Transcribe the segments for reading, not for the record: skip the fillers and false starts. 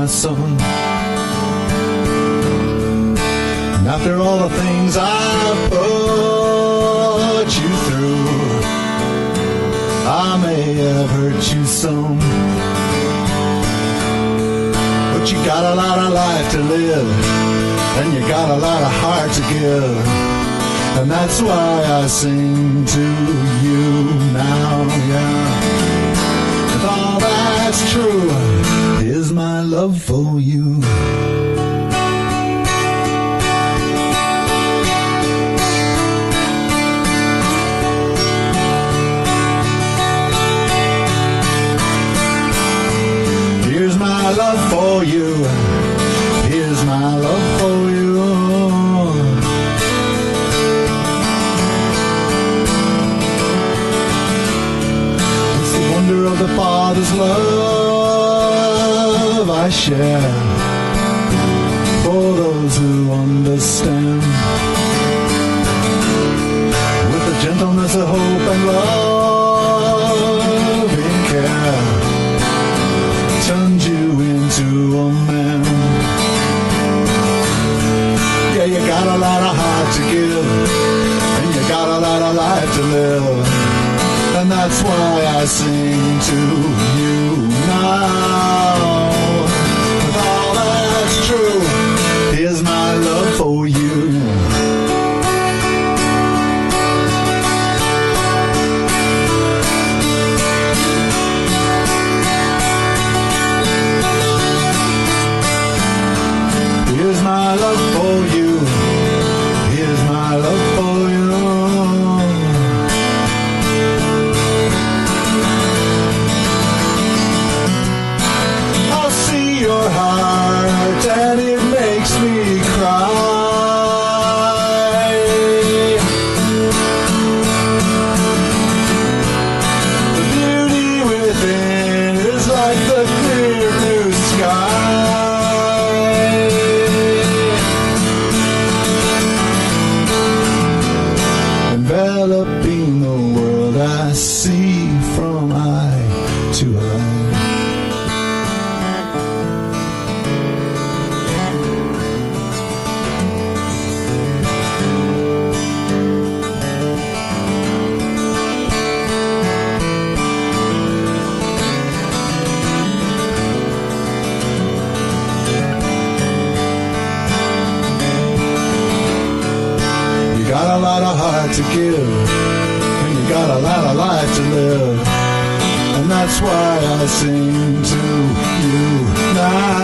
my son. And after all the things I put you through, I may have hurt you some, but you got a lot of life to live, and you got a lot of heart to give, and that's why I sing to you now, yeah. If all that's true, here's my love for you. Here's my love for you. Here's my love for you. It's the wonder of the Father's love I share for those who understand. With the gentleness of hope and love and care, turned you into a man. Yeah, you got a lot of heart to give, and you got a lot of life to live, and that's why I sing to you now. With all that's true, here's my love for you. Here's my love for you. Here's my love for you. I'll see your heart and it makes me cry. The beauty within is like the clear blue sky. Enveloping the world I see from eye to eye. You got a lot of heart to give, and you got a lot of life to live, and that's why I sing to you now.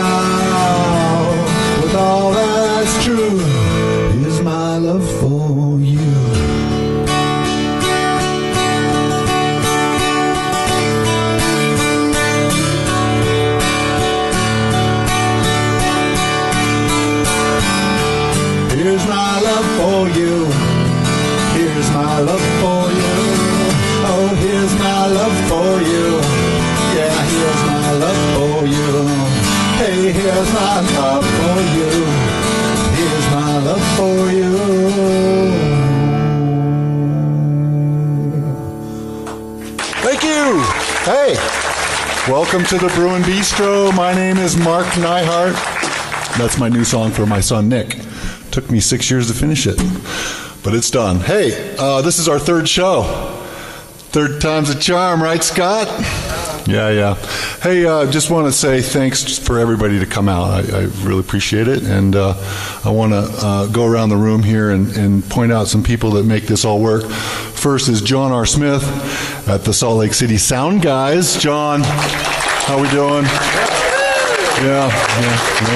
With all that's true, here's my love for you. Here's my love for you. Here's my love for you. Oh, here's my love for you. Yeah, here's my love for you. Hey, here's my love for you. Here's my love for you. Thank you. Hey, welcome to the Brewin Bistro. My name is Mark Neihart. That's my new song for my son, Nick. Took me 6 years to finish it, but it's done. Hey, this is our third show. Third time's a charm, right, Scott? Yeah. Hey, just want to say thanks for everybody to come out. I really appreciate it, and I want to go around the room here and point out some people that make this all work. First is John R. Smith at the Salt Lake City Sound Guys. John, how we doing? Yeah.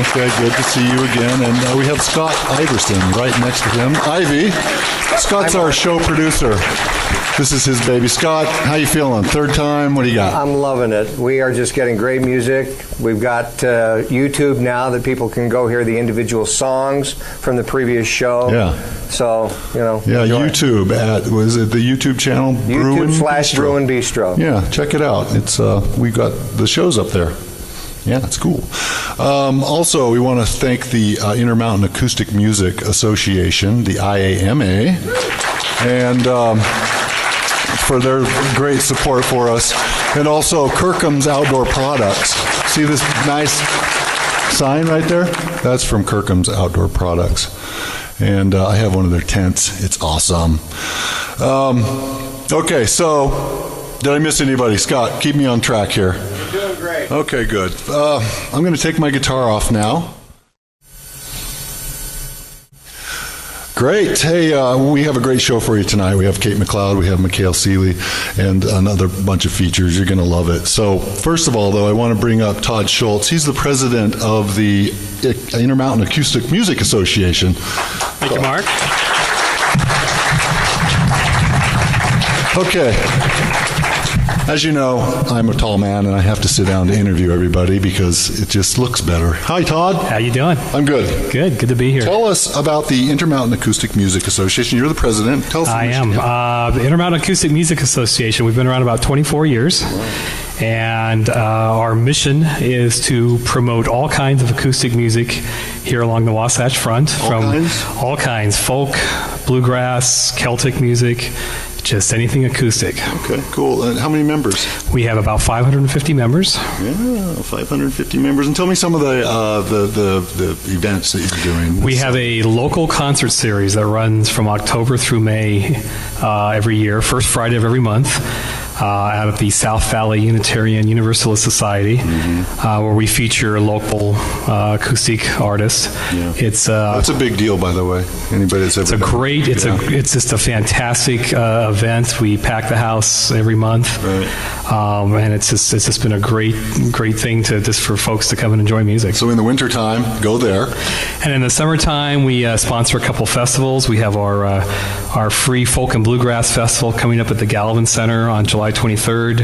Okay, good to see you again. And we have Scott Iverson right next to him. Ivy. Scott's our show producer. This is his baby. Scott, how you feeling? Third time? What do you got? I'm loving it. We are just getting great music. We've got YouTube now that people can go hear the individual songs from the previous show. Yeah. So, Yeah, YouTube was it the YouTube channel? YouTube/Brewin Bistro. Yeah, check it out. It's we got the shows up there. Yeah, it's cool. Also, we want to thank the Intermountain Acoustic Music Association, the IAMA, and for their great support for us. And also Kirkham's Outdoor Products. See this nice sign right there, that's from Kirkham's Outdoor Products. And I have one of their tents. It's awesome. Okay, so did I miss anybody? Scott, keep me on track here. You're doing great. Okay, good. I'm going to take my guitar off now. Great. Hey, we have a great show for you tonight. We have Kail McLeod, we have Kail Seely, and another bunch of features. You're going to love it. So, first of all, though, I want to bring up Todd Schultz. He's the president of the Intermountain Acoustic Music Association. Thank you, Mark. Okay. As you know, I'm a tall man, and I have to sit down to interview everybody because it just looks better. Hi, Todd. How you doing? I'm good. Good to be here. Tell us about the Intermountain Acoustic Music Association. You're the president. Tell us. I am. The Intermountain Acoustic Music Association, we've been around about 24 years. Wow. And our mission is to promote all kinds of acoustic music here along the Wasatch Front. All kinds. Folk, bluegrass, Celtic music, just anything acoustic. Okay, cool. And how many members? We have about 550 members. Yeah, 550 members. And tell me some of the events that you're doing. We have a local concert series that runs from October through May every year, first Friday of every month. Out of the South Valley Unitarian Universalist Society, where we feature local acoustic artists. Yeah. It's that's a big deal, by the way. Anybody that's ever it's just a fantastic event. We pack the house every month, right. And it's just been a great thing just for folks to come and enjoy music. So in the wintertime, go there, and in the summertime, we sponsor a couple festivals. We have our free folk and bluegrass festival coming up at the Gallivan Center on July 23rd.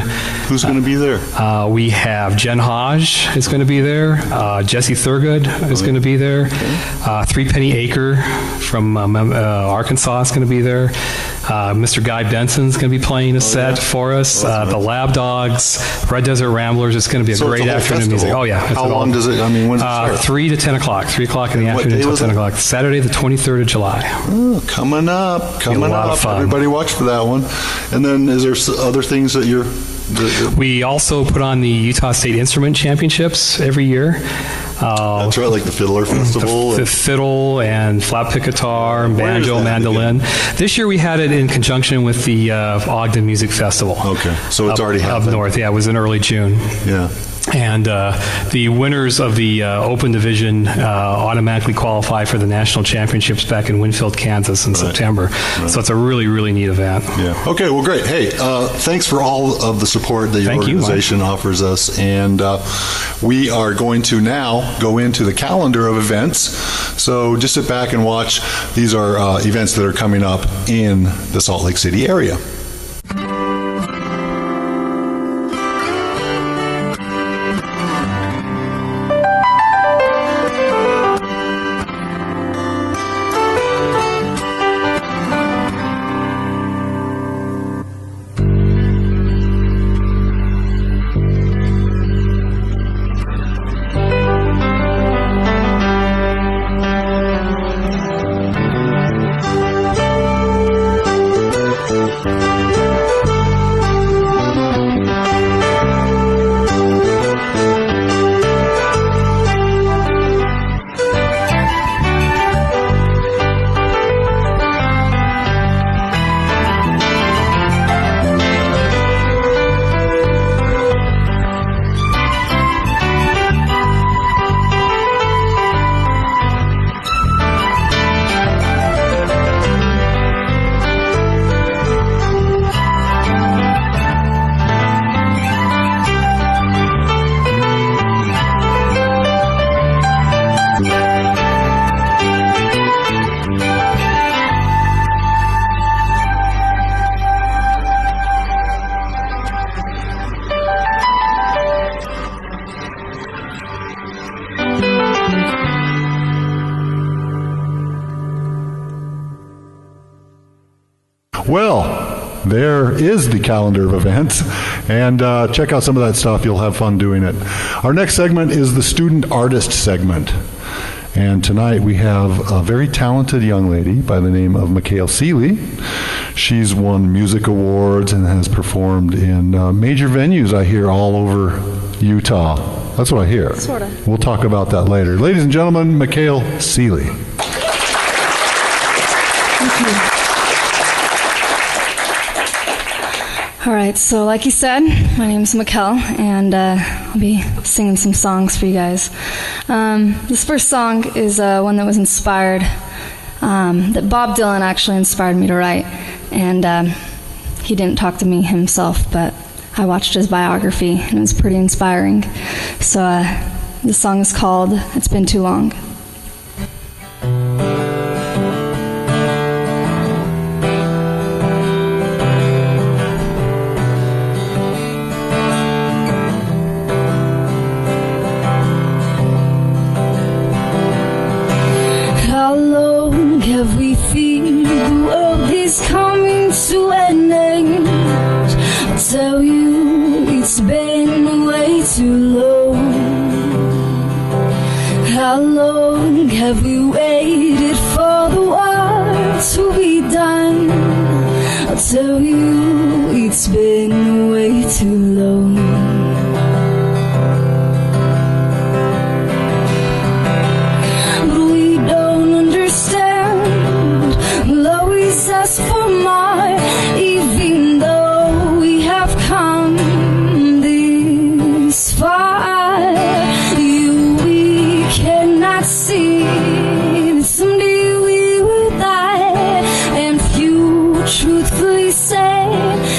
Who's going to be there? We have Jen Hodge is going to be there. Jesse Thurgood is going to be there. Okay. Three Penny Acre from Arkansas is going to be there. Mr. Guy Benson is going to be playing a set for us. The Lab Dogs, Red Desert Ramblers. It's going to be a great afternoon music. Oh, yeah. How long does it, when does it start? 3 to 10 o'clock. 3 o'clock in the afternoon until 10 o'clock. Saturday, the 23rd of July. Oh, coming up. A lot of fun. Everybody watch for that one. And then is there other things that you're... We also put on the Utah State Instrument Championships every year. That's right, like the Fiddler Festival. The fiddle and flat pick guitar and banjo, mandolin. This year we had it in conjunction with the Ogden Music Festival. Okay, so it's already happened. Up north, yeah, it was in early June. Yeah. And the winners of the Open Division automatically qualify for the national championships back in Winfield, Kansas in September. Right. So it's a really, really neat event. Yeah. Okay, well, great. Hey, thanks for all of the support that your organization offers us. And we are going to now go into the calendar of events. So just sit back and watch. These are events that are coming up in the Salt Lake City area. Well, there is the calendar of events, and check out some of that stuff. You'll have fun doing it. Our next segment is the student artist segment. And tonight we have a very talented young lady by the name of Kail Seely. She's won music awards and has performed in major venues, I hear, all over Utah. That's what I hear. Sorta. We'll talk about that later. Ladies and gentlemen, McKail Seely. Thank you. All right, so like you said, my name is McKail, and I'll be singing some songs for you guys. This first song is one that was inspired, that Bob Dylan actually inspired me to write. And he didn't talk to me himself, but I watched his biography, and it was pretty inspiring. So this song is called It's Been Too Long. How long have we feared the world is coming to an end? I'll tell you, it's been way too long. How long have we waited for the war to be done? I'll tell you, it's been way too long. For more, even though we have come this far, we cannot see that someday we will die. And few truthfully say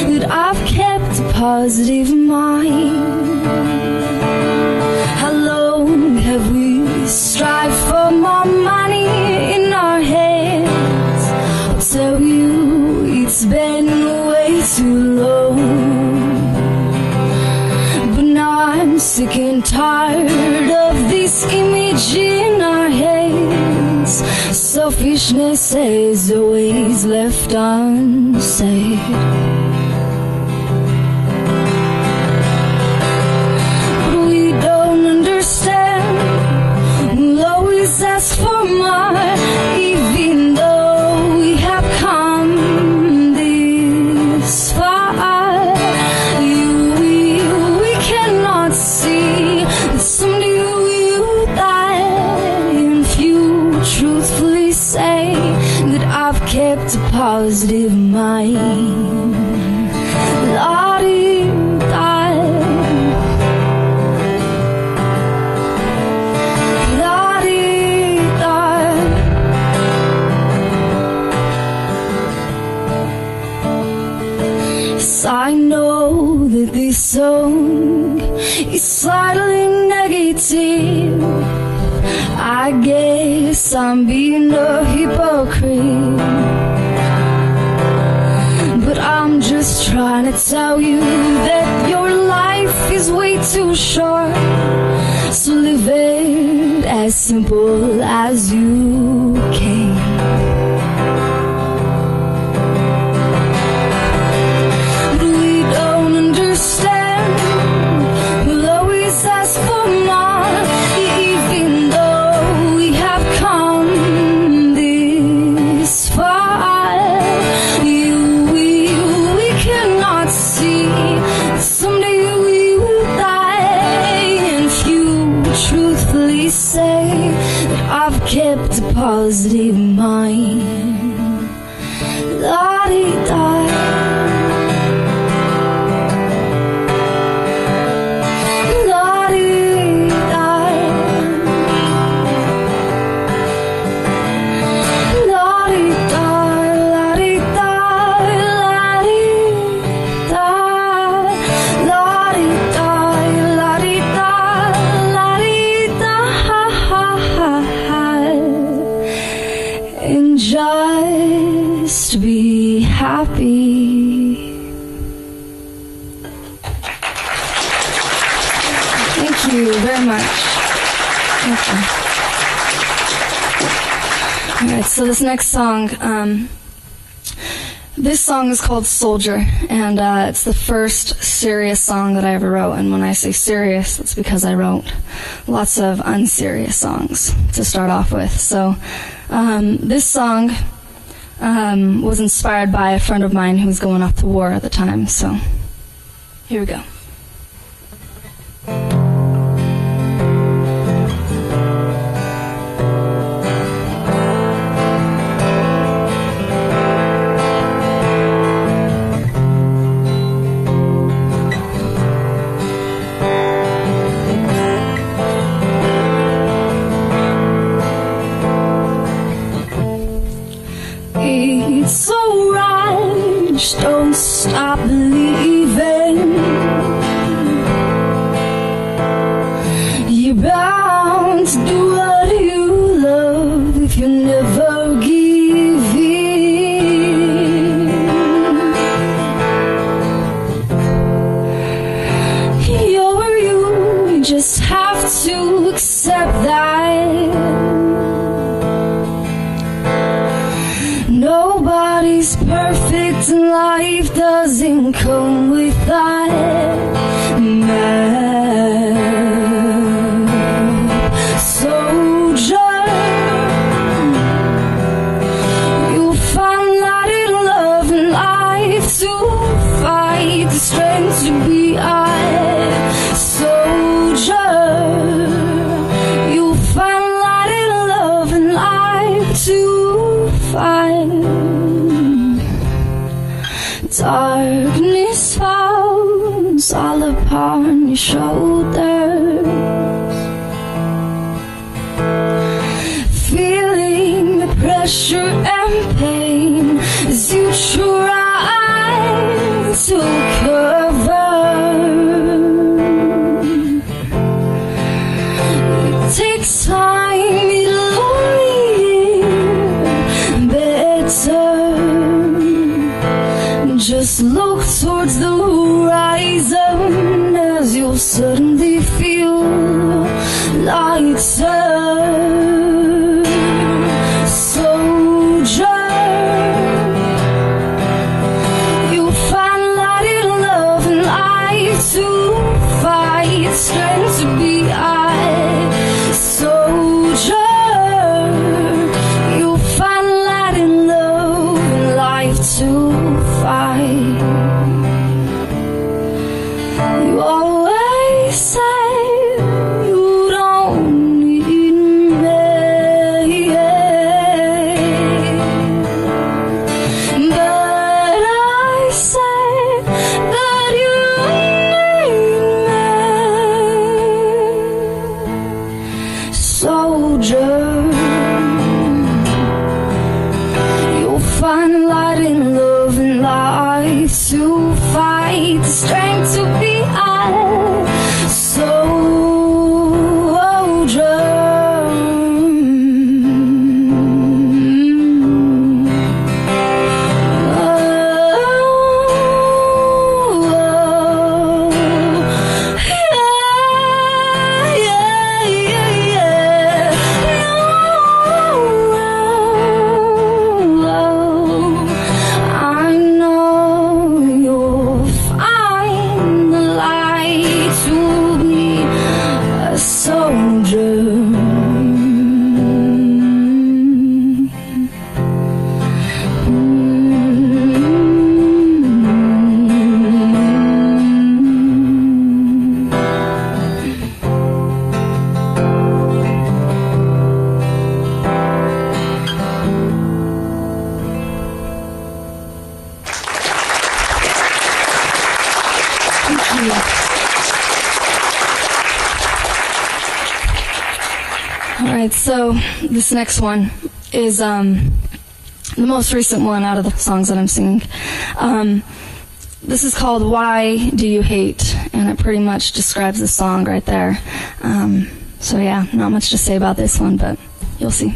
that I've kept a positive mind. How long have we strived for more money in our hands? Tell you, it's been way too long. But now I'm sick and tired of this image in our heads. Selfishness is always left unsaid. But we don't understand. We'll always ask for more, even though come this far. We cannot see that someday we will die. And few truthfully say that I've kept a positive mind. I know that this song is slightly negative. I guess I'm being a hypocrite, but I'm just trying to tell you that your life is way too short. So live it as simple as you can. We'll always ask for more, even though we have come this far. We cannot see someday we will die. And few truthfully say that I've kept a positive mind. La-di-da. Just be happy. Thank you very much. Thank you. All right, so this next song, this song is called Soldier, and it's the first serious song that I ever wrote. And when I say serious, it's because I wrote lots of unserious songs to start off with. So this song was inspired by a friend of mine who was going off to war at the time. So here we go. just have to accept that nobody's perfect and life doesn't come with that map. Soldier, you'll find light in love and life to fight the strength to be I. Soldier, you'll find light in love and life to fight. Darkness falls all upon your shoulders, feeling the pressure and pain as you try to cover. It takes time, it'll be better. Just look towards the horizon as you'll suddenly feel lighter. Soldier, you'll find light in love and life to fight, strength to be I. Soldier, you'll find light in love and life to fight. You always say you don't need me, but I say that you need me. Soldier, you'll find light in love and life to fight, the strength to be I. Soldier. So this next one is the most recent one out of the songs that I'm singing. This is called Why Do You Hate? And it pretty much describes the song right there. So yeah, not much to say about this one, but you'll see.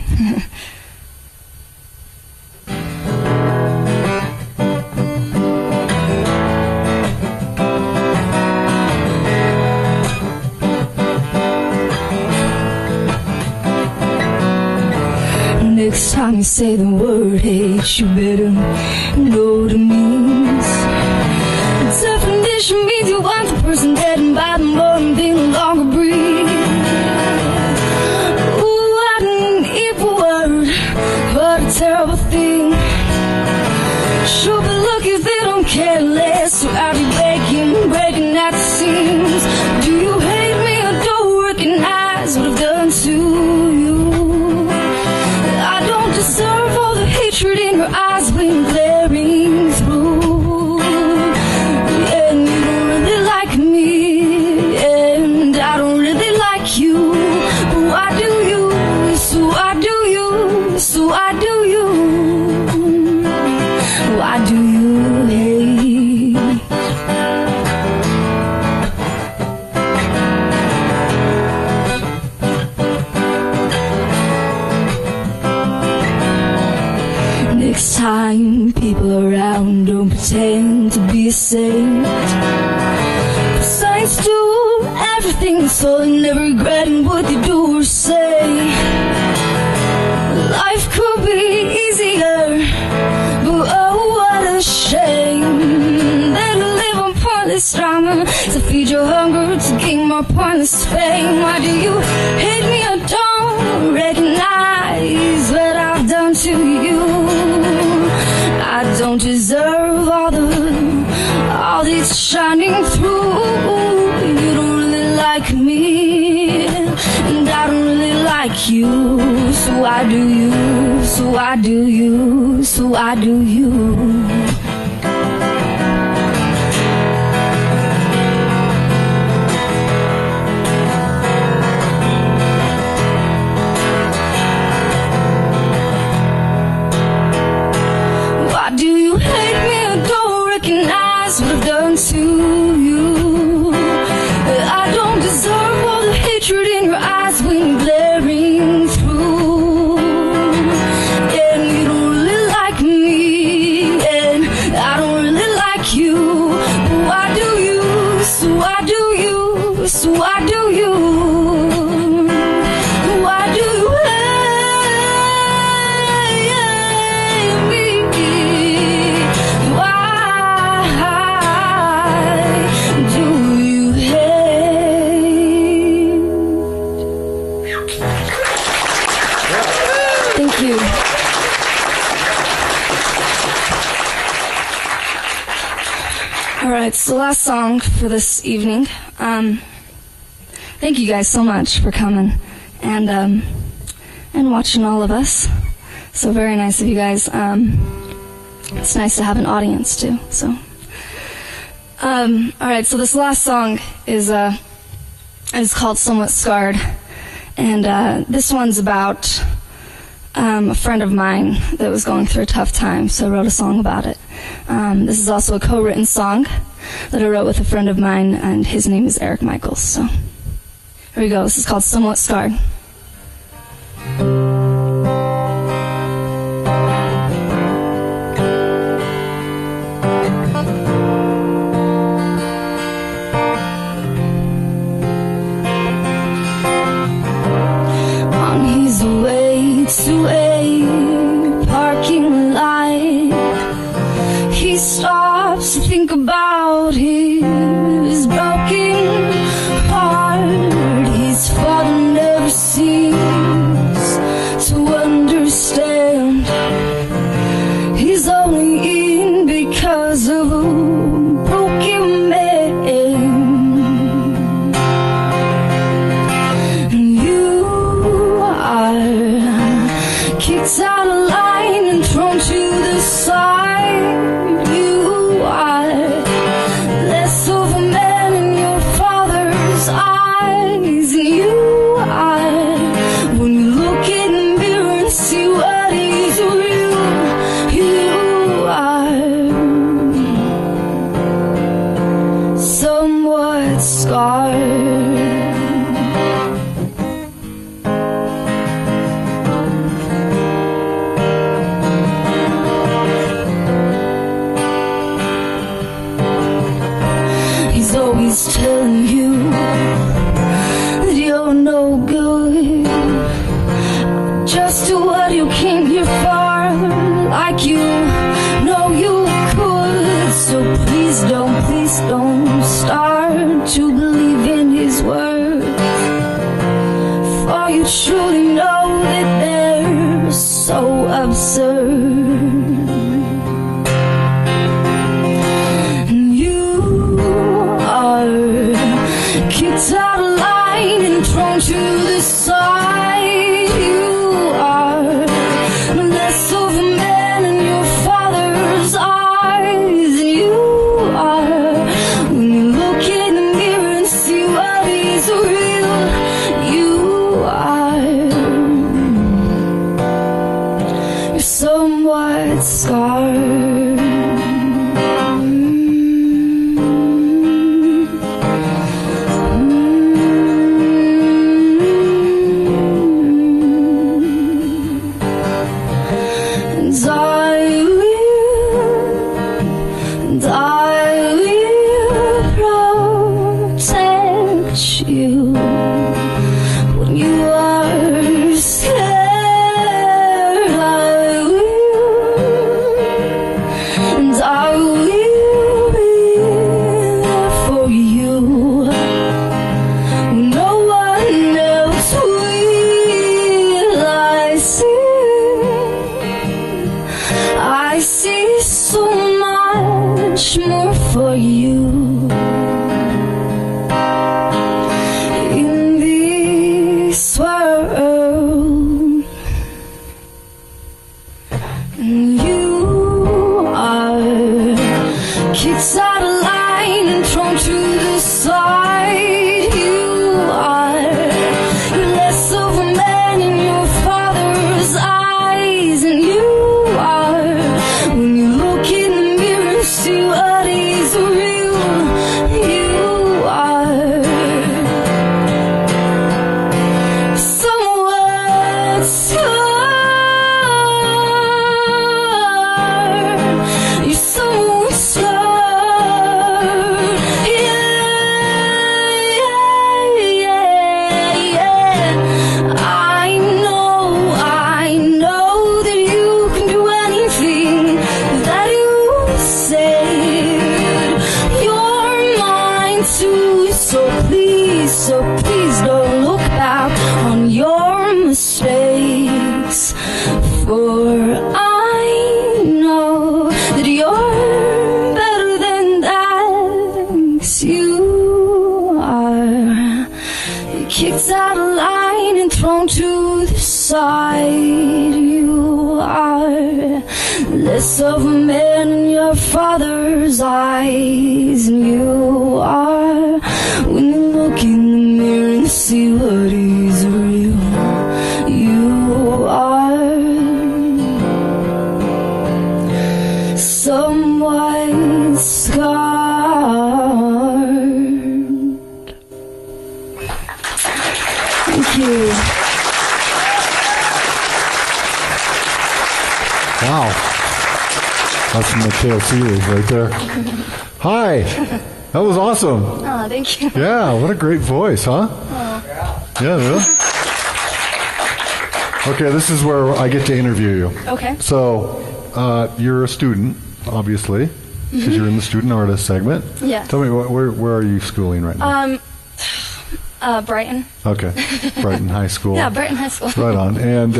Next time you say the word hate, you better know what it means. The definition means you want the person dead, and by the morning they no longer breathe. Ooh, what an evil word, what a terrible thing. Sure be lucky if they don't care less, so I'll be breaking at the seams. Do you hate me or don't recognize what I've done to you? Deserve all the hatred in your eyes when you're glaring through. And you don't really like me, and I don't really like you. But why do you? So why do you? So why do you? Why do you hate? Next time people around, don't pretend to be a saint. Saints do everything so never regretting what they do or say. Life could be easier, but oh, what a shame that to live on pointless drama, to feed your hunger, to gain more pointless fame. Why do you hate me or don't recognize what I've done to you? I don't deserve all this shining through. You don't really like me, and I don't really like you. So I do you, so I do you, so I do you. Why do you hate me or don't recognize what I've done to you? I don't deserve all the hatred in your eyes when you're glaring through. And you don't really like me, and I don't really like you. But why do you, so I do you, so I do you. Why do you hate me? Why do you hate? Thank you. All right, so the last song for this evening. Thank you guys so much for coming and watching all of us. So very nice of you guys. It's nice to have an audience too. So, all right. So this last song is called "Somewhat Scarred," and this one's about a friend of mine that was going through a tough time. So I wrote a song about it. This is also a co-written song that I wrote with a friend of mine, and his name is Eric Michaels. So here we go. This is called "Somewhat Scarred." On his way to a parking lot, he stops to think about his broken heart. His father never seems to understand. He's only in because of a broken man. You are kicked out of line and thrown to the side. You are less of a man in your father's eyes. And you are, when you look in the mirror and see what is real, you are somewhat scarred. He's always telling you that you're no good, just do what you came here for, like you know you could. So please don't start to believe in his words, for you truly know that they're so absurd. Kicked out of line and thrown to the side. You are less of a man in your father's eyes. And you are, when you look in the mirror and see what is real, you are, you're somewhat scarred. so please don't look back on your mistakes. For I know that you're better than that. 'Cause you are kicked out of line and thrown to the side. You are less of a man in your father's eyes. And you are, when you look in the mirror and see what is real, you are somewhat scarred. Thank you. Wow. That's McKail Seely right there. Hi. That was awesome. Oh, thank you. Yeah, what a great voice, huh? Oh. Yeah, really? Okay, this is where I get to interview you. Okay. So, you're a student, obviously, because you're in the student artist segment. Yeah. Tell me, where are you schooling right now? Brighton. Okay, Brighton High School. Yeah, Brighton High School. Right on. And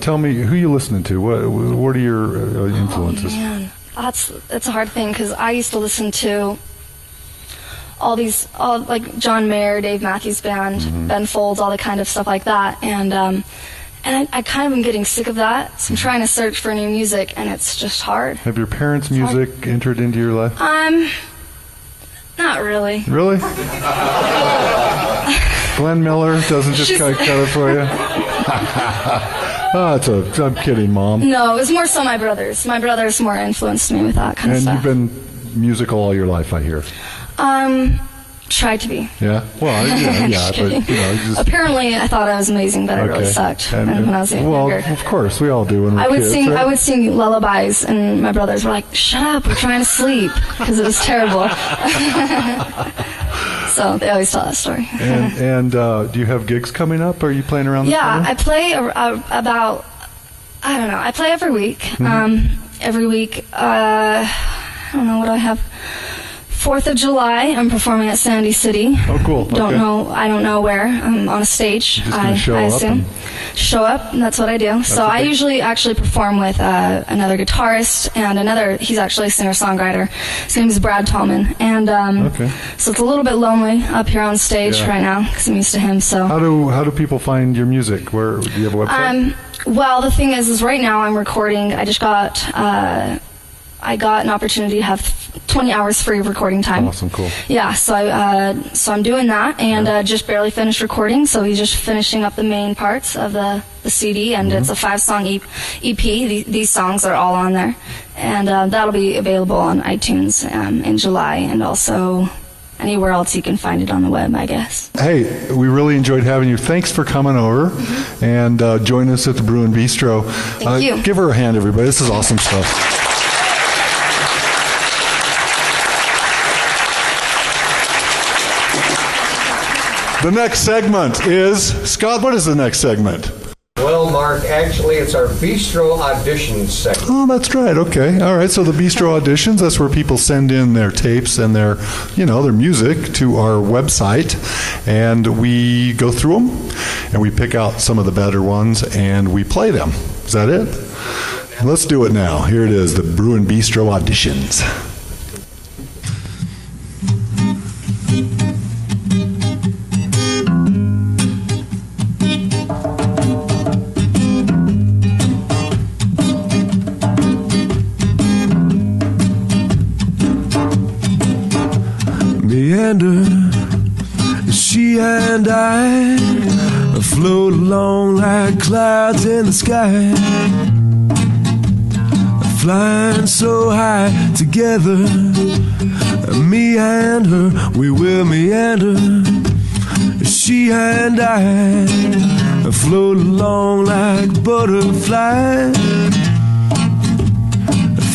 tell me, who you listening to? What are your influences? Oh, man. That's a hard thing, because I used to listen to all like John Mayer, Dave Matthews Band, Ben Folds, all the kind of stuff like that. And I kind of am getting sick of that. So I'm trying to search for new music, and it's just hard. Have your parents' music entered into your life? Not really. Really? Glenn Miller doesn't just cut it for you? I'm kidding, Mom. No, it was more so my brothers. My brothers more influenced me with that kind of And stuff. you've been musical all your life, I hear. Tried to be. Yeah? Well, yeah, but, just... Apparently, I thought I was amazing, but I really sucked when I was younger. Well, of course, we all do when we're kids. Right? I would sing lullabies, and my brothers were like, "Shut up, we're trying to sleep," because it was terrible. So they always tell that story. And do you have gigs coming up? Are you playing around the summer? I play I play every week. Every week, I don't know what I have. 4th of July, I'm performing at Sandy City. Oh, cool. I don't know where. I'm on a stage. You're just gonna show up assume. Show up, and that's what I do. So I usually actually perform with another guitarist and he's actually a singer-songwriter. His name is Brad Tallman. And so it's a little bit lonely up here on stage right now, because I'm used to him. So how do people find your music? Where do you have a website? Well, the thing is right now I'm recording. I just got I got an opportunity to have 20 hours free of recording time. Awesome, cool. Yeah, so I'm doing that, and just barely finished recording, so he's just finishing up the main parts of the CD, and it's a 5-song EP. These songs are all on there, and that'll be available on iTunes in July, and also anywhere else you can find it on the web, I guess. Hey, we really enjoyed having you. Thanks for coming over and joining us at the Brewin Bistro. Thank you. Give her a hand, everybody. This is awesome stuff. The next segment is, Scott, what is the next segment? Well, Mark, actually, it's our Bistro Auditions segment. Oh, that's right. Okay. All right. So the Bistro Auditions, that's where people send in their tapes and their music to our website, and we go through them, and we pick out some of the better ones, and we play them. Is that it? Let's do it now. Here it is, the Brewin Bistro Auditions. She and I float along like clouds in the sky, flying so high together. Me and her, we will meander. She and I float along like butterflies,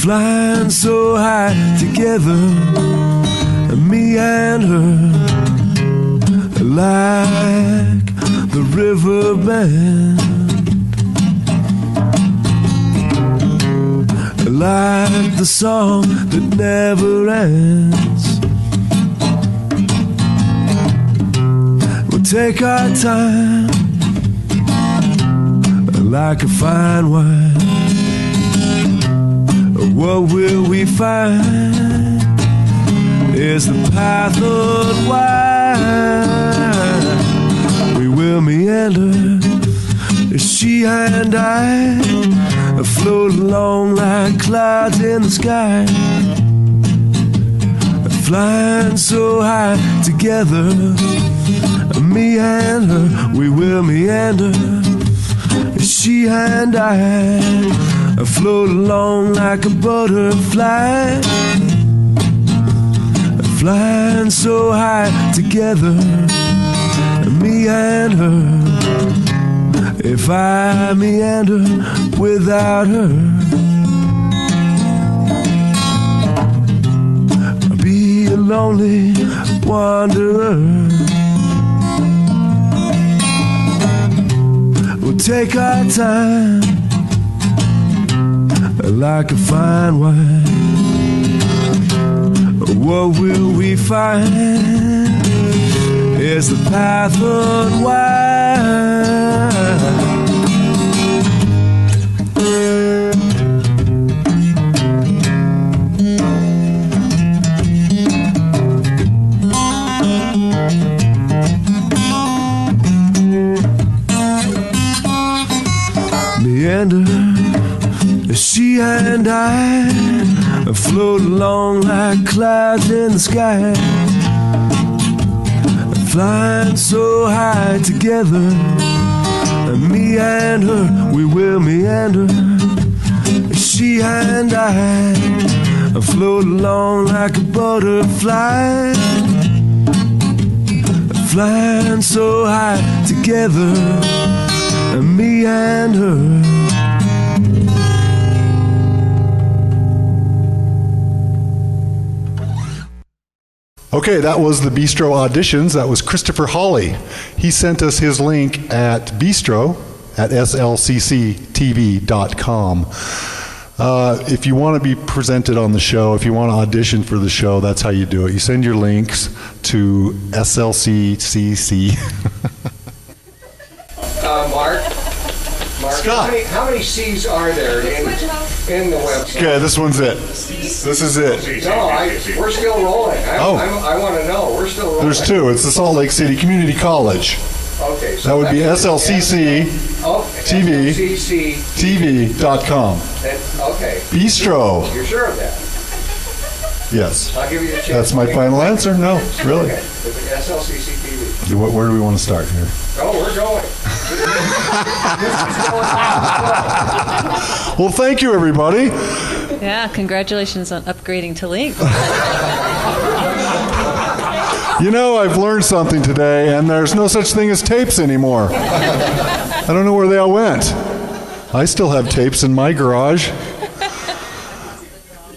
flying so high together. Me and her, like the river bend, like the song that never ends. take our time like a fine wine. What will we find is the path unwind. We will meander, she and I, float along like clouds in the sky, flying so high together. Me and her, we will meander, she and I, float along like a butterfly, flying so high together. Me and her, if I meander without her, I'll be a lonely wanderer. We'll take our time like a fine wine. What will we find is the path unwind. Meander, she and I float along like clouds in the sky, flying so high together. Me and her, we will meander, she and I float along like a butterfly, flying so high together. Me and her. Okay, that was the Bistro Auditions. That was Christopher Hawley. He sent us his link at Bistro at slcctv.com. If you want to be presented on the show, if you want to audition for the show, that's how you do it. You send your links to slccc. Mark, Scott. how many C's are there in the website? Okay, this one's it. This is it. No, we're still rolling. I want to know. We're still rolling. There's two. It's the Salt Lake City Community College. Okay. So that would be slcctv.com. Okay. Bistro. You're sure of that? Yes. I'll give you the chance. That's my final answer? No, really. Okay. SLCCTV. Where do we want to start here? Oh, we're going. Well, thank you, everybody. Yeah, congratulations on upgrading to Link. You know, I've learned something today, and there's no such thing as tapes anymore. I don't know where they all went. I still have tapes in my garage.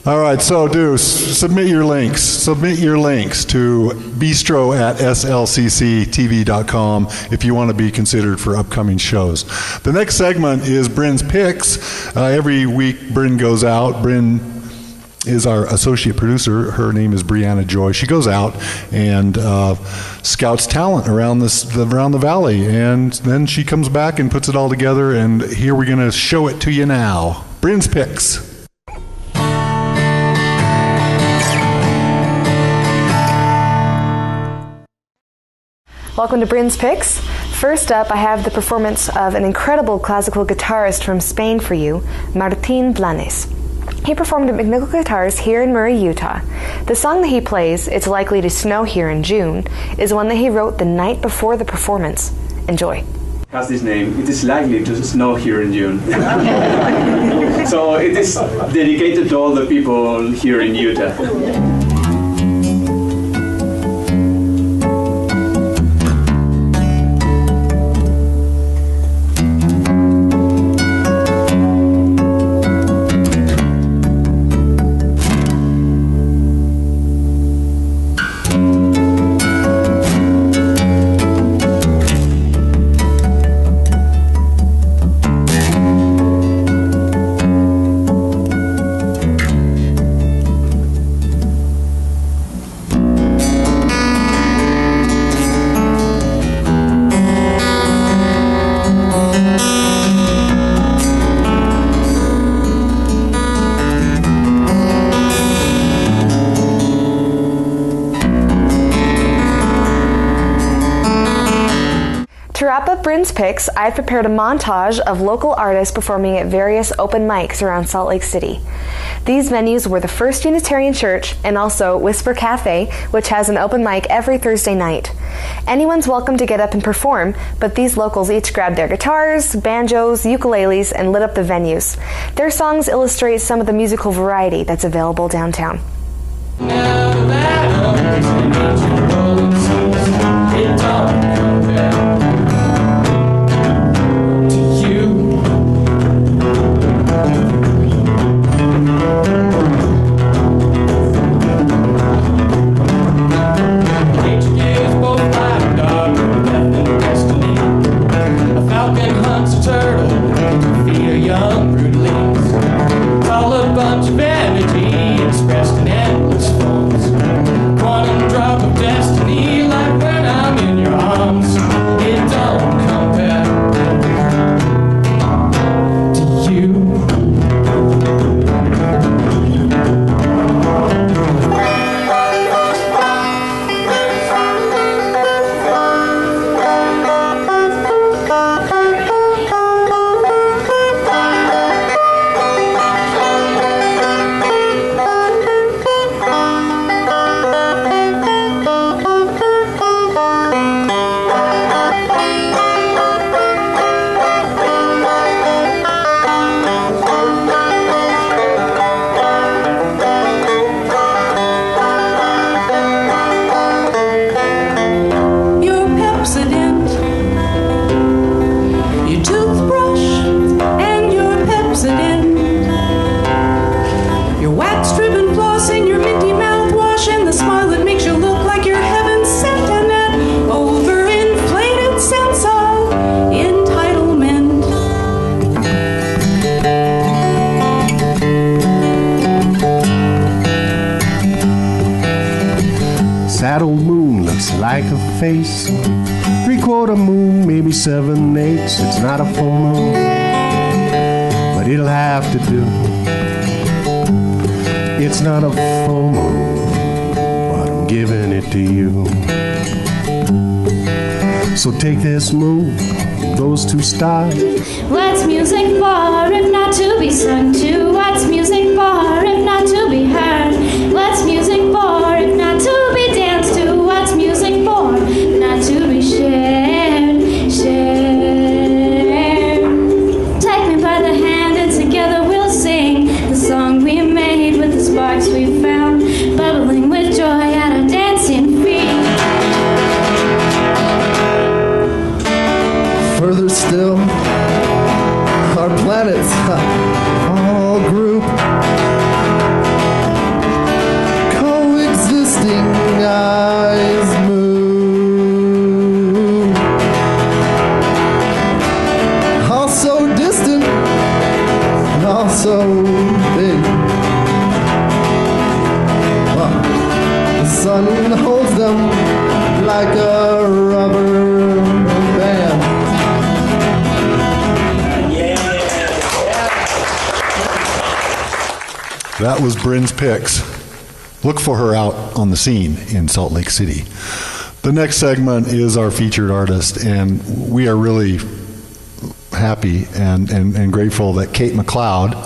All right, so submit your links. Submit your links to bistro at slcctv.com if you want to be considered for upcoming shows. The next segment is Brin's Picks. Every week, Brin goes out. Brin is our associate producer. Her name is Brianna Joy. She goes out and scouts talent around the valley, and then she comes back and puts it all together, and here we're going to show it to you now. Brin's Picks. Welcome to Brin's Picks. First up, I have the performance of an incredible classical guitarist from Spain for you, Martin Blanes. He performed at McKail Guitars here in Murray, Utah. The song that he plays, It's Likely to Snow Here in June, is one that he wrote the night before the performance. Enjoy. Has this name, It Is Likely to Snow Here in June. So it is dedicated to all the people here in Utah. To wrap up Brin's Picks, I've prepared a montage of local artists performing at various open mics around Salt Lake City. These venues were the First Unitarian Church and also Whisper Cafe, which has an open mic every Thursday night. Anyone's welcome to get up and perform, but these locals each grabbed their guitars, banjos, ukuleles, and lit up the venues. Their songs illustrate some of the musical variety that's available downtown. Like a face, 3/4 moon, maybe 7/8. It's not a full moon, but it'll have to do. It's not a full moon, but I'm giving it to you. So take this moon, those two stars. What's music for if not to be sung to? What's music for if not to be heard? What's music for if not to be danced to? What's music for not to be shared? Take me by the hand and together we'll sing the song we made with the sparks we found, bubbling with joy at our dancing feet. Further still, our planets all group, coexisting eyes move, all so distant, all so big. The sun holds them like a rubber band. That was Brin's Picks. Look for her out on the scene in Salt Lake City. The next segment is our featured artist, and we are really happy and grateful that Kail McLeod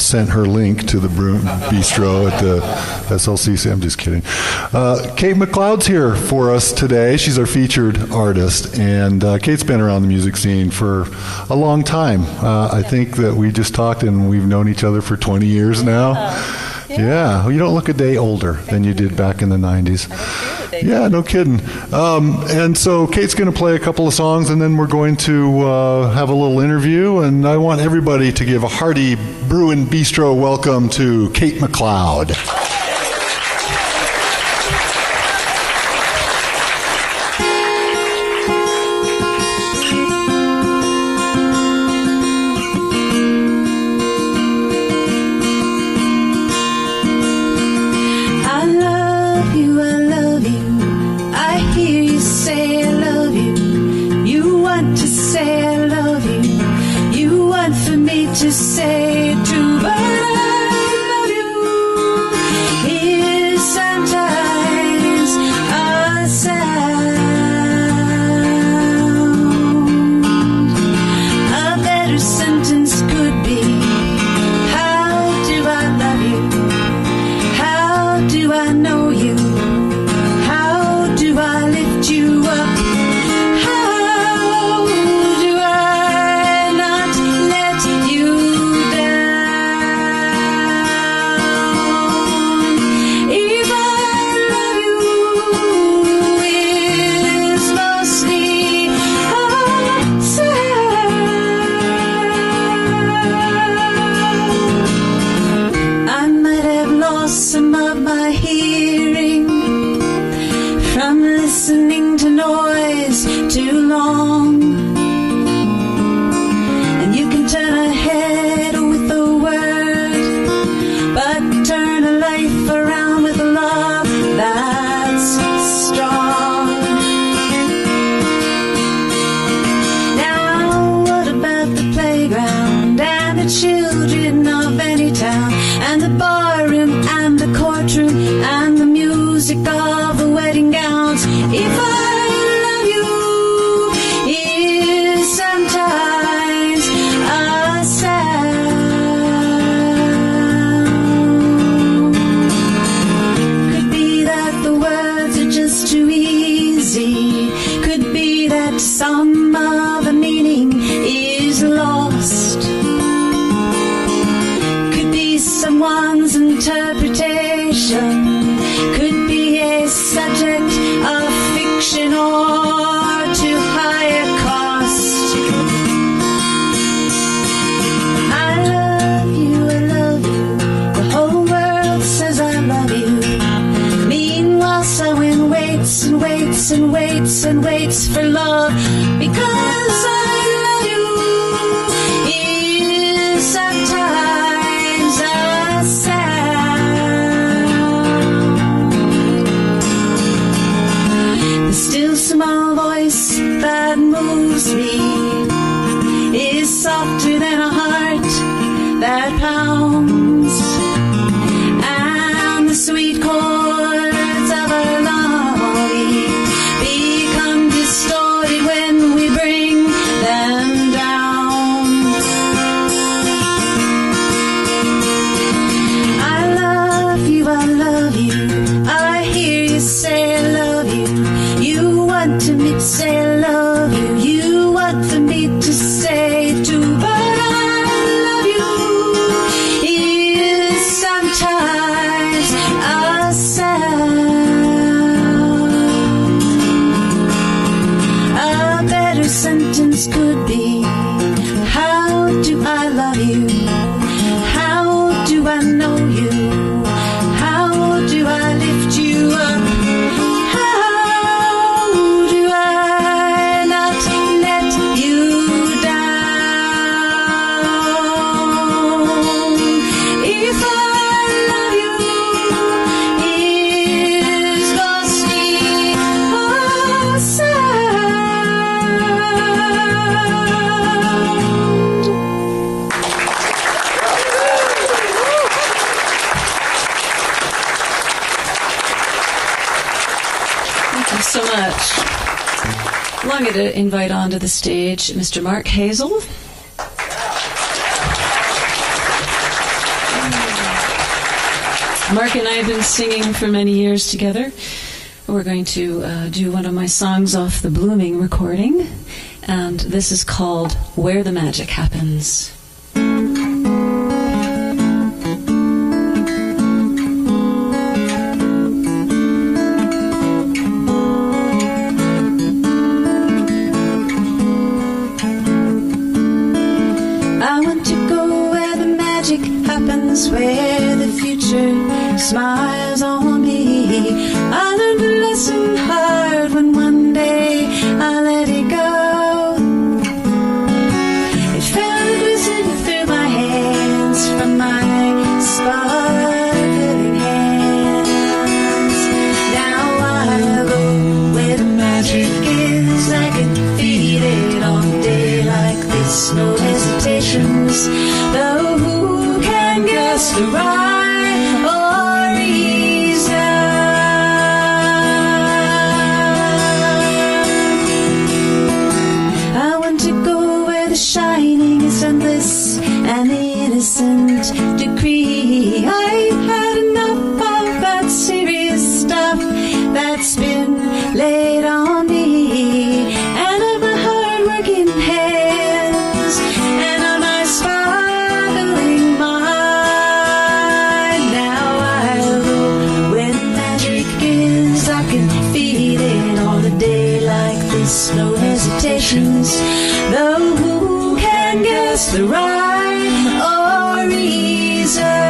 sent her link to the Brewin Bistro at the SLCC. I'm just kidding. Kail McLeod's here for us today. She's our featured artist, and Kate's been around the music scene for a long time. I think that we just talked, and we've known each other for 20 years now. Yeah. Well, you don't look a day older than you did back in the 90s. Yeah, no kidding. And so Kate's going to play a couple of songs, and then we're going to have a little interview. And I want everybody to give a hearty Brewin Bistro welcome to Kail McLeod. To say to but I love you. lift you up. How do I not let you down? If I love you is mostly I might have lost some of my hearing from listening to noise too long, and you can turn ahead with a word, but turn a life around with love that's strong. Now what about the playground and the children of any town, and the barroom and the courtroom and the music of the wedding gowns? If I love you is sometimes a sound. Could be that the words are just too easy. Could be that some of the meaning is lost. Could be someone's interpretation. Could be a subject of fiction or too high a cost. I love you, the whole world says I love you. Meanwhile someone waits and waits and waits and waits for love, because I love you is sometimes a sound. The still small voice that moves me is softer than a heart that pounds, and the sweet chords of a longing become distorted when we bring them down. I love you, I hear you say I love you. You want me to say I love you. You want for me to say it too, but I love you is sometimes a sound. A better sentence could be, how do I love you? How do I know you? How do I lift you up? How do I not let you down? If I love you is mostly a Thank you so much. Allow me to invite onto the stage Mr. Mark Hazel. Mark and I have been singing for many years together. We're going to do one of my songs off the Blooming recording, and this is called Where the Magic Happens. I want to go where the magic happens, where the future smiles on me. I learned a lesson hard when one day I let it go. It felt whizzing through my hands from my sparkling hands. Now I go where the magic is. I can feel it on day like this. No hesitations, though who can guess the rhyme or reason? I want to go where the shining is endless and the innocent decree. I've had enough of that serious stuff that's been laid on slow hesitations. Though who can guess the rhyme or reason?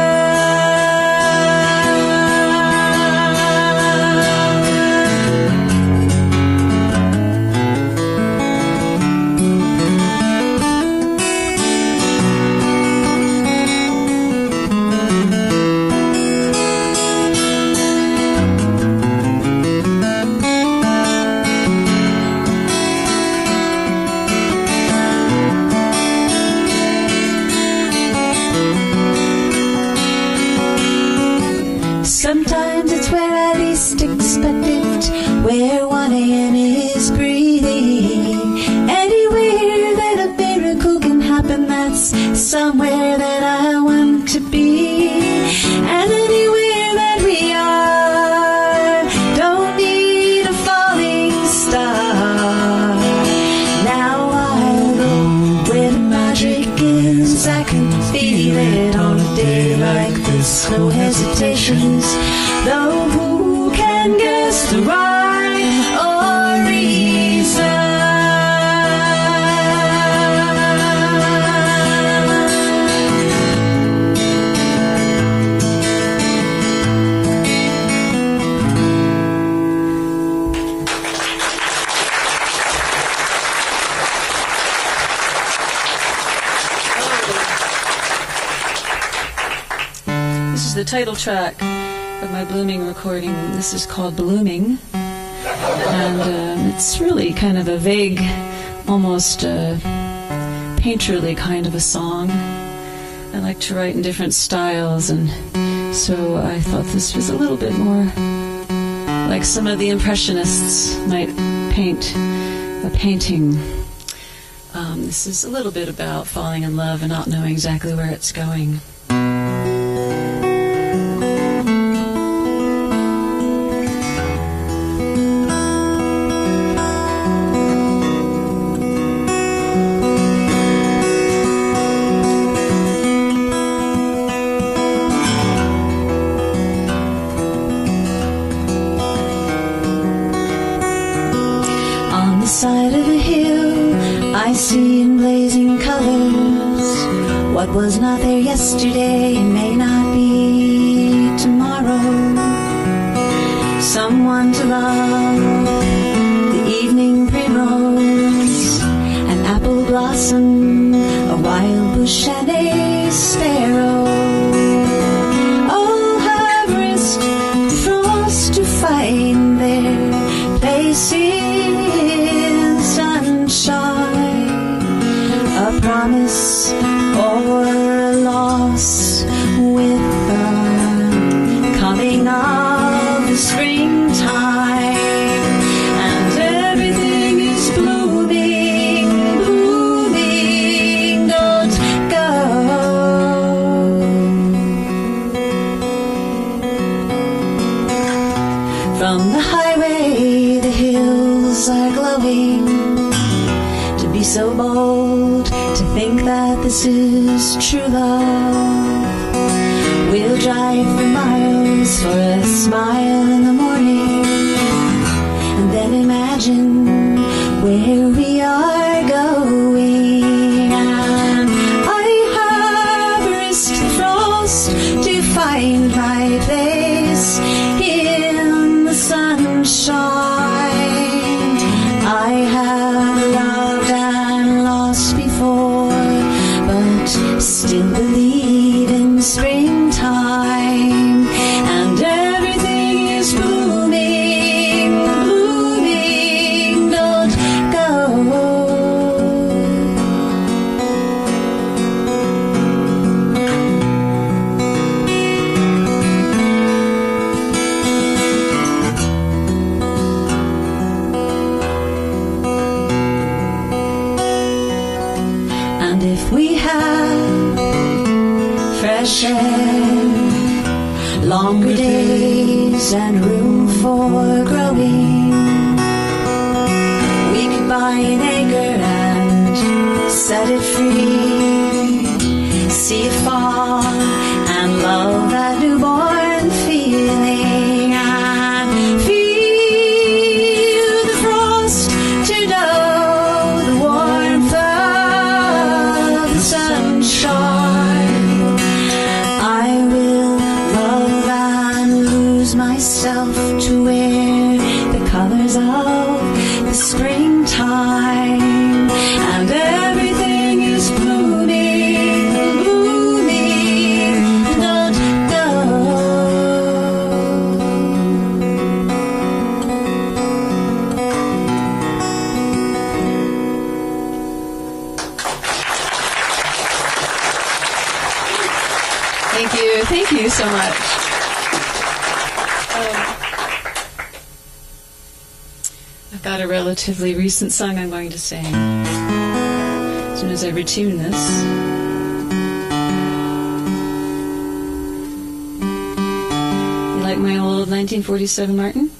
Sometimes it's where I least expect it, where 1 a.m. is breathing. Anywhere that a miracle can happen, that's somewhere that I want to be. And anywhere that we are, don't need a falling star. Now I'll go where the magic is. I can feel it on a day like this. No hesitations, though who can guess the rhyme or reason? This is the title track of my Blooming recording. This is called Blooming, and it's really kind of a vague, almost painterly kind of a song. I like to write in different styles, and so I thought this was a little bit more like some of the Impressionists might paint a painting. This is a little bit about falling in love and not knowing exactly where it's going. Side of a hill, I see in blazing colors what was not there yesterday and may not be tomorrow. Someone to love, the evening primrose, an apple blossom, a wild bush and a sparrow. All have risked the frost to find their places. A promise or a loss with the coming of the springtime, and everything is blooming, blooming, don't go. From the highway the hills are glowing. Be so bold to think that this is true love. We'll drive for miles for a smile in the morning, and then imagine where we are going. And I have risked the frost to find my place in the sunshine. I have loved and lost before, but still believe in springtime, and everything is blooming, blooming, don't go. And if we have fresh air, longer days and room for growing, we could buy an acre and set it free, see it fall and love that newborn feeling, and feel the frost to die. mine, and everything is blooming, blooming. Don't go. Thank you so much. I've got a relatively recent song I'm going to sing as soon as I retune this. You like my old 1947 Martin?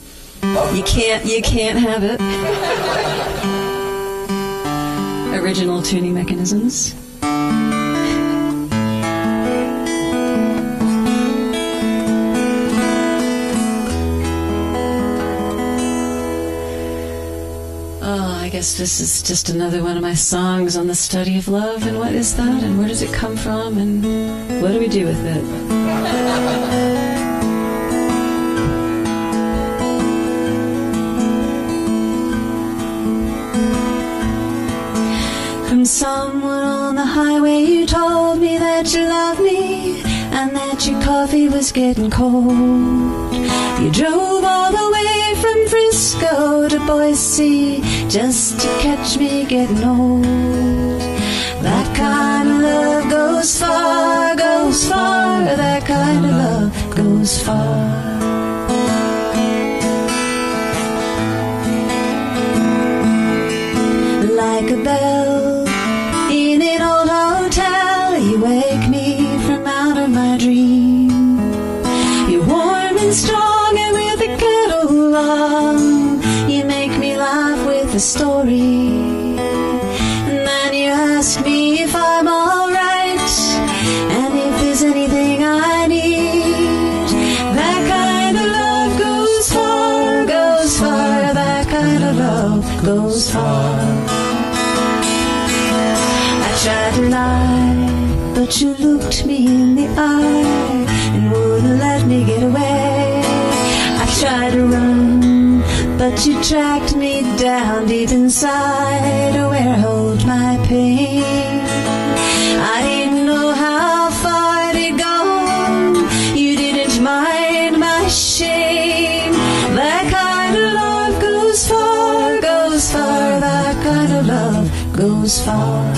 You can't have it. Original tuning mechanisms. I guess this is just another one of my songs on the study of love, and what is that, and where does it come from, and what do we do with it? From someone on the highway you told me that you loved me, and that your coffee was getting cold. You drove all the way from Frisco to Boise just to catch me getting old. That kind of love goes far, goes far. That kind of love goes far. Like a bell in an old hotel, you wake me from out of my dream. You're warm and strong and with a kettle on, you make me laugh with a story. And then you ask me if I'm alright, and if there's anything I need. That kind of love goes far, goes far. That kind of love goes far. I tried to lie, but you looked me in the eye and wouldn't let me get away. I tried to run, but you tracked me down deep inside, where I hold my pain. I didn't know how far to go. You didn't mind my shame. That kind of love goes far, goes far. That kind of love goes far.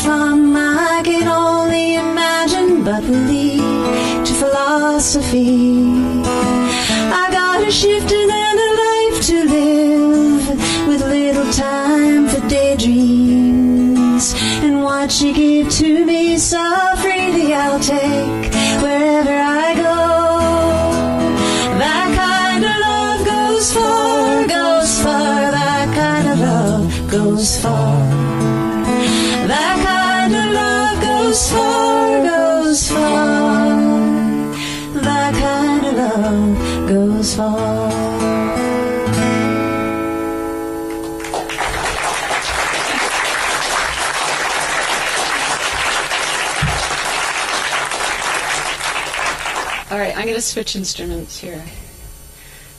From I can only imagine, but will lead to philosophy. I got a shifter and a life to live, with little time for daydreams. And what you give to me so freely I'll take wherever I go. That kind of love goes far, goes far. That kind of love goes far. That kind of love goes far, goes far. That kind of love goes far. All right, I'm going to switch instruments here.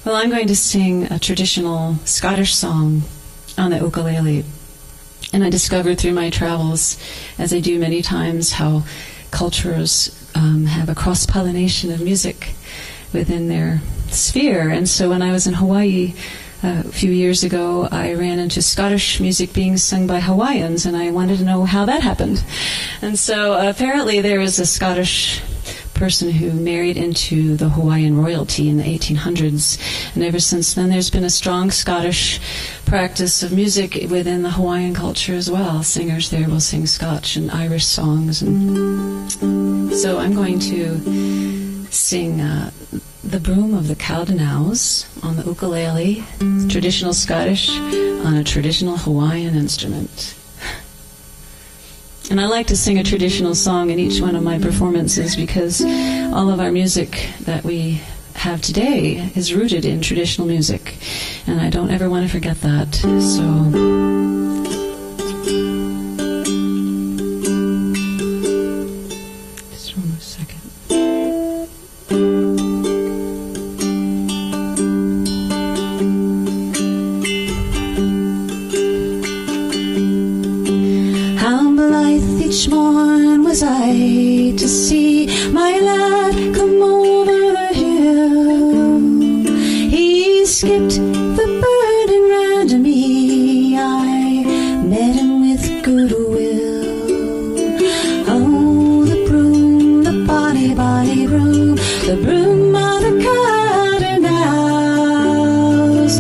Well, I'm going to sing a traditional Scottish song on the ukulele. And I discovered through my travels, as I do many times, how cultures have a cross-pollination of music within their sphere. And so when I was in Hawaii a few years ago, I ran into Scottish music being sung by Hawaiians, and I wanted to know how that happened. And so apparently there is a Scottish person who married into the Hawaiian royalty in the 1800s, and ever since then there's been a strong Scottish practice of music within the Hawaiian culture as well. Singers there will sing Scotch and Irish songs, and so I'm going to sing The Broom of the Cowdenaws on the ukulele, traditional Scottish on a traditional Hawaiian instrument. And I like to sing a traditional song in each one of my performances, because all of our music that we have today is rooted in traditional music, and I don't ever want to forget that. So. Each morn was I to see my lad come over the hill. He skipped the bird and ran to me. I met him with goodwill. Oh, the broom, the bonny, bonny broom, the broom of the cotton house.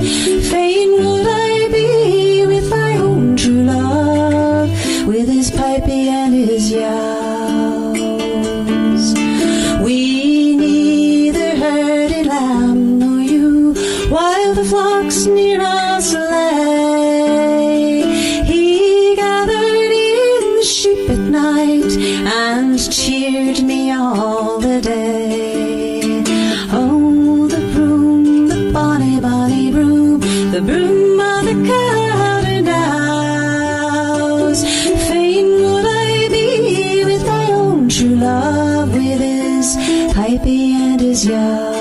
Fain would I be with thy own true love, with his pipey and his yowls. We neither herded lamb nor ewe, while the flocks near us lay. He gathered in the sheep at night and cheered me all the day. Oh, the broom, the bonny, bonny broom, the broom of the cotton house. Fain would I be with thy own true love, with his pipey and his yowls.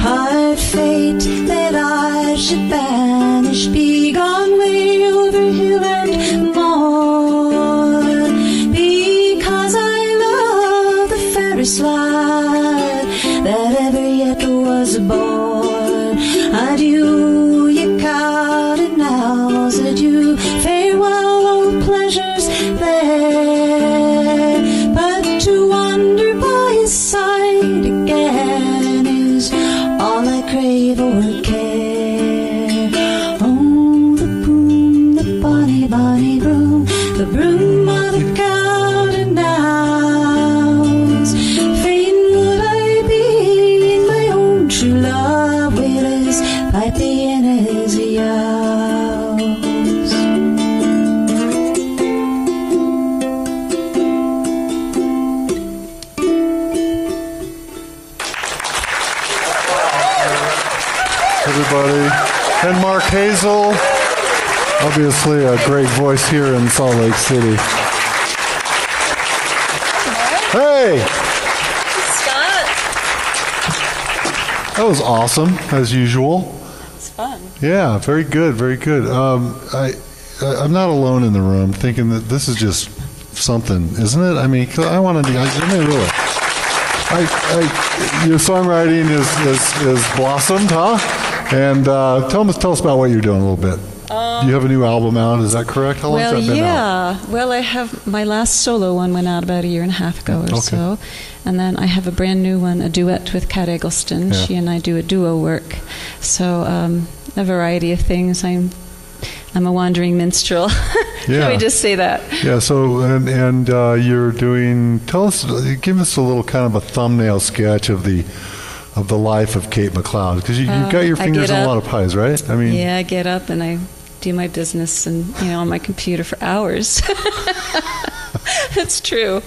Hard fate that I should banish, be gone way over hill and moor, because I love the fairest lad that ever yet was born. Adieu, ye cotton owls, adieu, farewell, all pleasures there. But to wander by his side again is all I crave or care. Oh, the broom, the bonny, bonny broom, the broom of the cotton house. Fain would I be in my own true love, with his pipey and his yowls. Everybody. And Mark Hazel, obviously a great voice here in Salt Lake City. Hey! Scott. That was awesome, as usual. It's fun. Yeah, very good, very good. I'm not alone in the room thinking that this is just something, isn't it? I mean, 'cause I want to. I mean, really. Your songwriting is blossomed, huh? And tell us about what you're doing a little bit. You have a new album out, is that correct? How long has that been out? Well, I have my last solo one went out about a year and a half ago or so, and then I have a brand new one, a duet with Kat Eggleston. Yeah. She and I do a duo work, so a variety of things. I'm a wandering minstrel. Can we just say that? Yeah. So and you're doing. Give us a little kind of a thumbnail sketch of the life of Kail MacLeod, because you've got your fingers in a lot of pies, right? I mean, yeah, I get up and I do my business and on my computer for hours. That's true.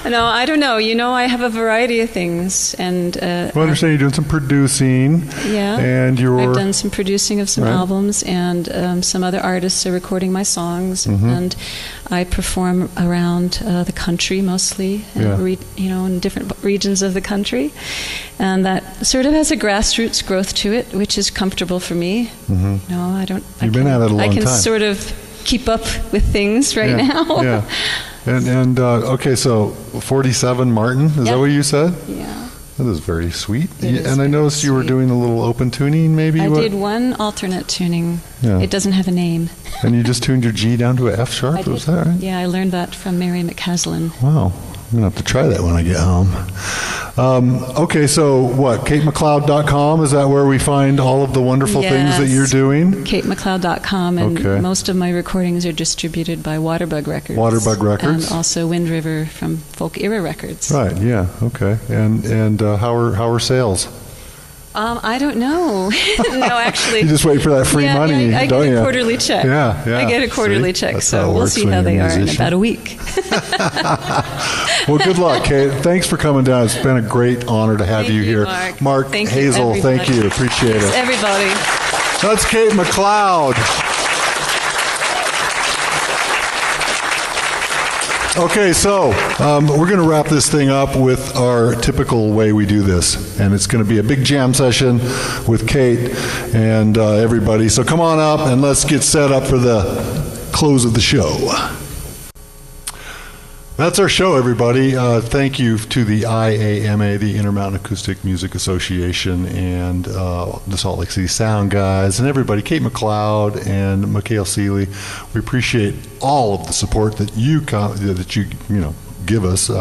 No, I don't know. I have a variety of things, and I understand you're doing some producing. Yeah, and I've done some producing of some albums, and some other artists are recording my songs, and I perform around the country mostly, in different regions of the country, and that sort of has a grassroots growth to it, which is comfortable for me. No, I don't. You've been at it a long time. I can sort of keep up with things right now. Yeah. And okay, so 47 Martin, is that what you said? Yeah. That is very sweet. And I noticed you were doing a little open tuning, maybe? I did one alternate tuning. Yeah. It doesn't have a name. And you just tuned your G down to an F sharp, was that right? Yeah, I learned that from Mary McCaslin. Wow. I'm going to have to try that when I get home. Okay, so what, KateMacLeod.com, is that where we find all of the wonderful things that you're doing? KateMacLeod.com, and most of my recordings are distributed by Waterbug Records. Waterbug Records. And also Wind River from Folk Era Records. Right, yeah, okay. And how are sales? I don't know. No, actually. You just wait for that free money, I don't get you? a quarterly check. Yeah. I get a quarterly check, That's so how it we'll works see when how you're a they are in musician. about a week. Well, good luck, Kate. Thanks for coming down. It's been a great honor to have Thank you here. Mark. Mark Thank you, Hazel, thank everybody. you. Appreciate it. Everybody. That's Kate MacLeod. Okay, so we're going to wrap this thing up with our typical way we do this. And it's going to be a big jam session with Kate and everybody. So come on up and let's get set up for the close of the show. That's our show, everybody. Thank you to the IAMA, the Intermountain Acoustic Music Association, and the Salt Lake City Sound guys, and everybody, Kate MacLeod and McKail Seely. We appreciate all of the support that you give us.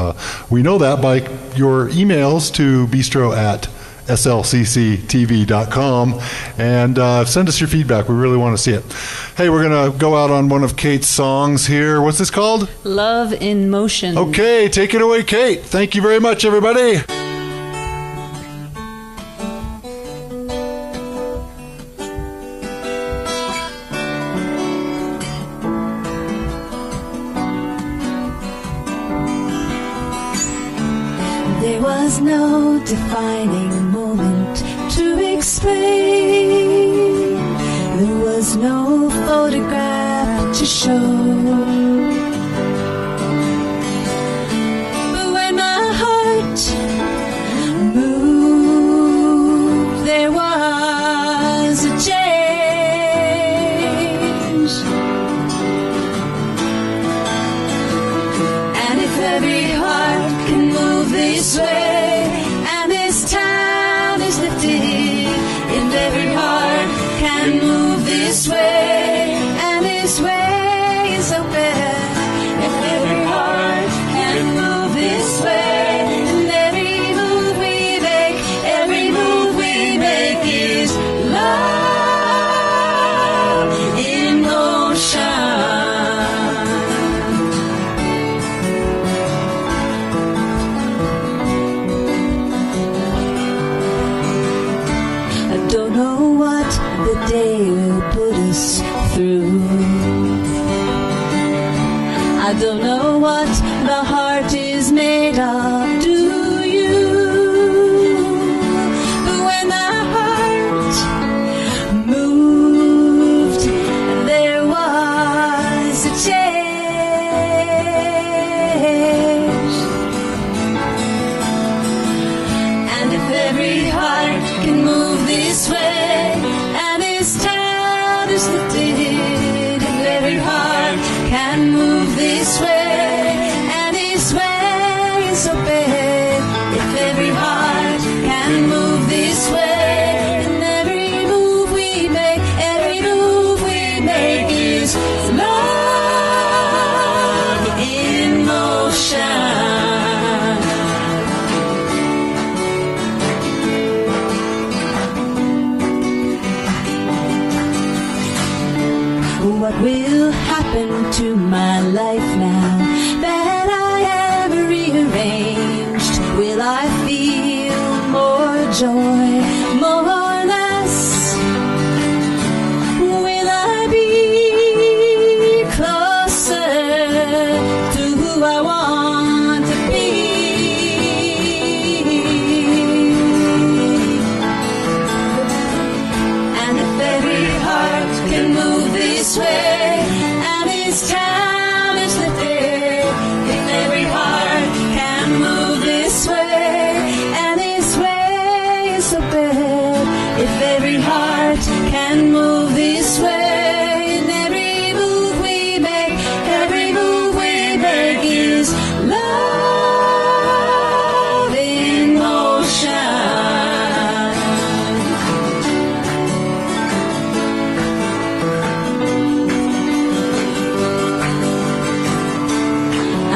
We know that by your emails to bistro@slcctv.com, and send us your feedback. We really want to see it. Hey, we're going to go out on one of Kate's songs here. What's this called? Love in Motion. Okay, take it away, Kate. Thank you very much, everybody. There was no defining moment to explain. There was no photograph to show. But when my heart moved, there was a change. And if every heart can move this way, and this town is lifted, and every heart can move this way, and this way is open. If every heart can move this way, and every move we make is love in motion. I don't know what the day will put us through. I don't know what the heart is made of, do you? But when the heart moved, there was a change. And if every heart can move this way, and this town is lifted, if every heart can move this way, and this way is open. If every heart can move this way, and every move we make is love in motion. What will happen to my life now that I have rearranged? Will I feel more joy, more or less? Will I be closer to who I want to be? And if every heart can move this way, and this town is lifted, if every heart can move this way, and this way is open. If every heart can move this way, and every move we make is love in motion.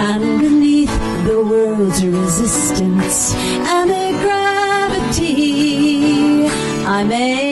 And beneath the world's resistance and the gravity, I may